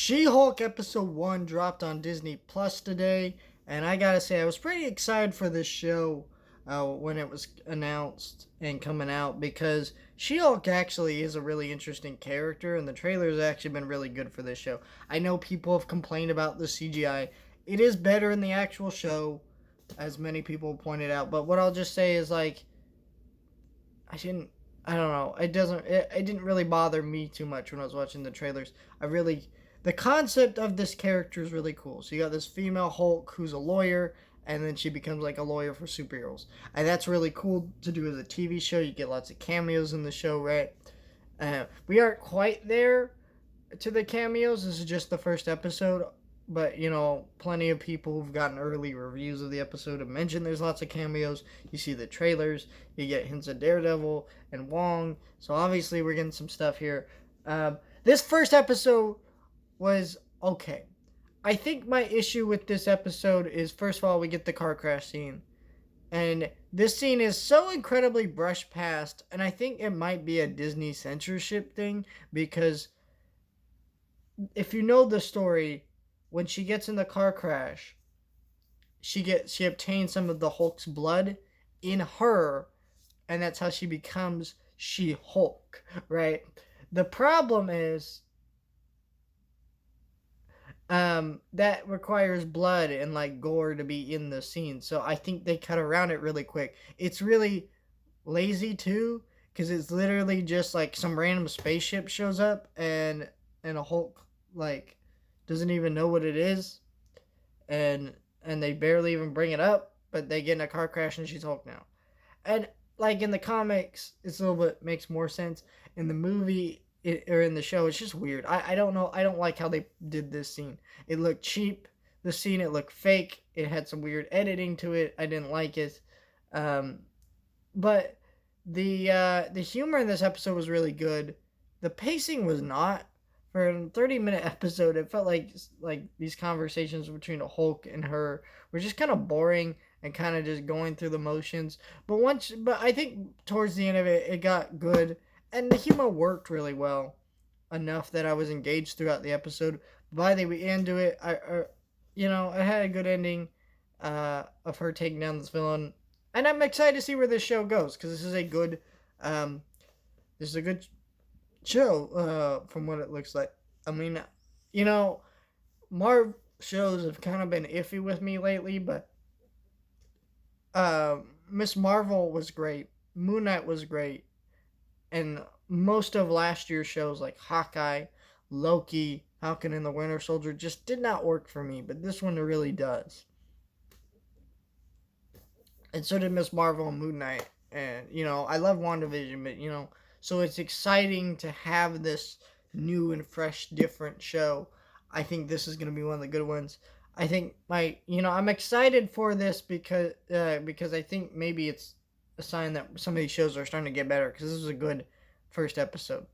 She-Hulk episode 1 dropped on Disney Plus today, and I gotta say, I was pretty excited for this show when it was announced and coming out because She-Hulk actually is a really interesting character, and the trailer's actually been really good for this show. I know people have complained about the CGI. It is better in the actual show, as many people pointed out, but what I'll just say is, like, I didn't. I don't know. It didn't really bother me too much when I was watching the trailers. The concept of this character is really cool. So you got this female Hulk who's a lawyer, and then she becomes like a lawyer for superheroes, and that's really cool to do as a TV show. You get lots of cameos in the show, right? We aren't quite there to the cameos. This is just the first episode, but plenty of people who've gotten early reviews of the episode have mentioned there's lots of cameos. You see the trailers, you get hints of Daredevil and Wong, so obviously we're getting some stuff here. This first episode was okay. I think my issue with this episode is, first of all, we get the car crash scene, and this scene is so incredibly brushed past, and I think it might be a Disney censorship thing, because if you know the story, when she gets in the car crash, she obtains some of the Hulk's blood in her, and that's how she becomes She-Hulk, right? The problem is that requires blood and like gore to be in the scene, so I think they cut around it really quick. It's really lazy too, because it's literally just like some random spaceship shows up, and a Hulk like doesn't even know what it is, and they barely even bring it up, but they get in a car crash and she's Hulk now. And like in the comics, it's a little bit makes more sense. In the movie, or in the show, it's just weird. I don't know. I don't like how they did this scene. It looked cheap. The scene, it looked fake. It had some weird editing to it. I didn't like it. But the humor in this episode was really good. The pacing was not. For a 30-minute episode, it felt like these conversations between a Hulk and her were just kind of boring and kind of just going through the motions. But I think towards the end of it, it got good, and the humor worked really well, enough that I was engaged throughout the episode. By the end of it, I had a good ending of her taking down this villain, and I'm excited to see where this show goes, because this is a good show, from what it looks like. I mean, Marv shows have kind of been iffy with me lately, but Miss Marvel was great, Moon Knight was great, and most of last year's shows like Hawkeye, Loki, Falcon and the Winter Soldier just did not work for me, but this one really does. And so did Miss Marvel and Moon Knight. And, I love WandaVision, but, so it's exciting to have this new and fresh, different show. I think this is going to be one of the good ones. I think I'm excited for this because I think maybe it's a sign that some of these shows are starting to get better, because this was a good first episode.